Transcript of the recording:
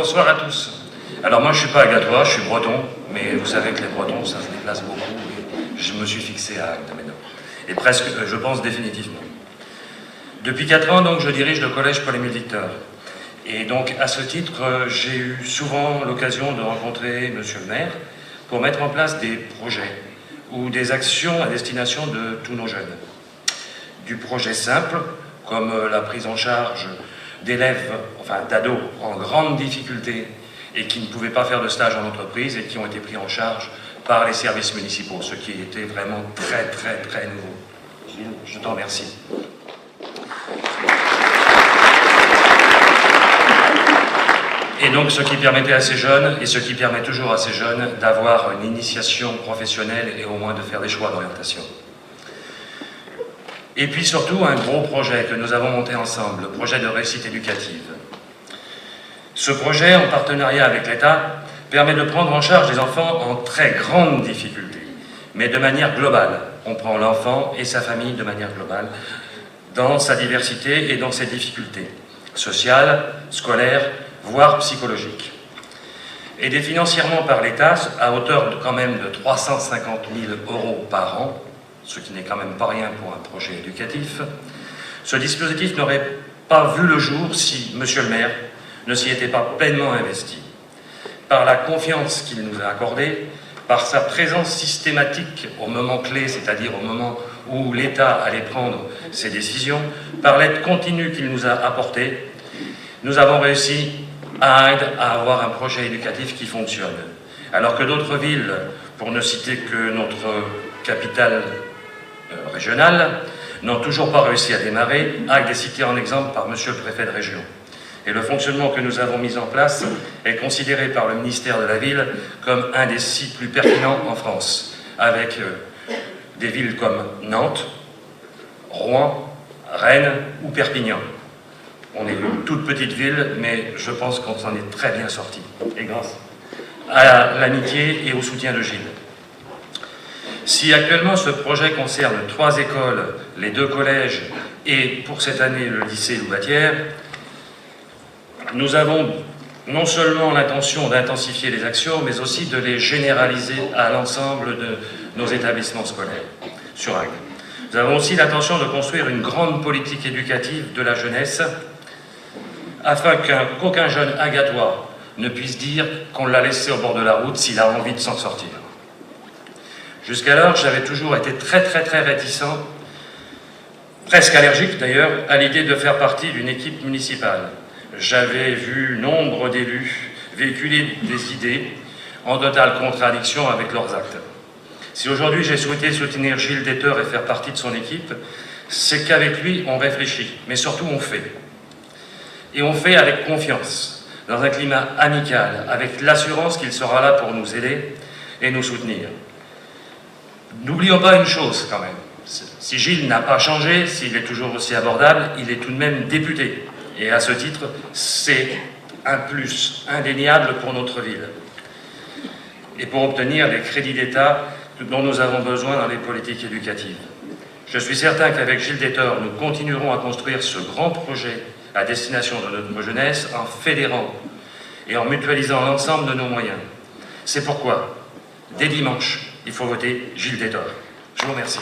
bonsoir à tous. Alors moi je suis pas agatois, je suis breton, mais vous savez que les bretons ça se déplace beaucoup et je me suis fixé à Agde maintenant. Et presque, je pense définitivement. Depuis 4 ans donc je dirige le collège Paul-Émile Victor. Et donc à ce titre, j'ai eu souvent l'occasion de rencontrer monsieur le maire pour mettre en place des projets ou des actions à destination de tous nos jeunes. Du projet simple, comme la prise en charge d'élèves, enfin d'ados en grande difficulté et qui ne pouvaient pas faire de stage en entreprise et qui ont été pris en charge par les services municipaux, ce qui était vraiment très nouveau. Gilles, je t'en remercie. Et donc ce qui permettait à ces jeunes, et ce qui permet toujours à ces jeunes, d'avoir une initiation professionnelle et au moins de faire des choix d'orientation. Et puis surtout un gros projet que nous avons monté ensemble, le projet de réussite éducative. Ce projet, en partenariat avec l'État, permet de prendre en charge des enfants en très grande difficulté, mais de manière globale. On prend l'enfant et sa famille de manière globale, dans sa diversité et dans ses difficultés, sociales, scolaires, voire psychologiques. Aidé financièrement par l'État, à hauteur de, quand même de 350 000 € par an, ce qui n'est quand même pas rien pour un projet éducatif, ce dispositif n'aurait pas vu le jour si monsieur le maire ne s'y était pas pleinement investi. Par la confiance qu'il nous a accordée, par sa présence systématique au moment clé, c'est-à-dire au moment où l'État allait prendre ses décisions, par l'aide continue qu'il nous a apportée, nous avons réussi à Agde à avoir un projet éducatif qui fonctionne. Alors que d'autres villes, pour ne citer que notre capitale régionale, n'ont toujours pas réussi à démarrer, Agde est cité en exemple par monsieur le préfet de région. Et le fonctionnement que nous avons mis en place est considéré par le ministère de la Ville comme un des 6 plus pertinents en France, avec des villes comme Nantes, Rouen, Rennes ou Perpignan. On est une toute petite ville, mais je pense qu'on s'en est très bien sorti. Et grâce à l'amitié et au soutien de Gilles. Si actuellement ce projet concerne 3 écoles, les 2 collèges et pour cette année le lycée Loubatière, nous avons non seulement l'intention d'intensifier les actions, mais aussi de les généraliser à l'ensemble de nos établissements scolaires sur Agde. Nous avons aussi l'intention de construire une grande politique éducative de la jeunesse, afin qu'aucun jeune agatois ne puisse dire qu'on l'a laissé au bord de la route s'il a envie de s'en sortir. Jusqu'alors, j'avais toujours été très réticent, presque allergique d'ailleurs, à l'idée de faire partie d'une équipe municipale. J'avais vu nombre d'élus véhiculer des idées en totale contradiction avec leurs actes. Si aujourd'hui j'ai souhaité soutenir Gilles Detteur et faire partie de son équipe, c'est qu'avec lui on réfléchit, mais surtout on fait. Et on fait avec confiance, dans un climat amical, avec l'assurance qu'il sera là pour nous aider et nous soutenir. N'oublions pas une chose quand même, si Gilles n'a pas changé, s'il est toujours aussi abordable, il est tout de même député. Et à ce titre, c'est un plus indéniable pour notre ville. Et pour obtenir les crédits d'État dont nous avons besoin dans les politiques éducatives. Je suis certain qu'avec Gilles Detteur, nous continuerons à construire ce grand projet à destination de notre jeunesse en fédérant et en mutualisant l'ensemble de nos moyens. C'est pourquoi, dès dimanche, il faut voter Gilles Detteur. Je vous remercie.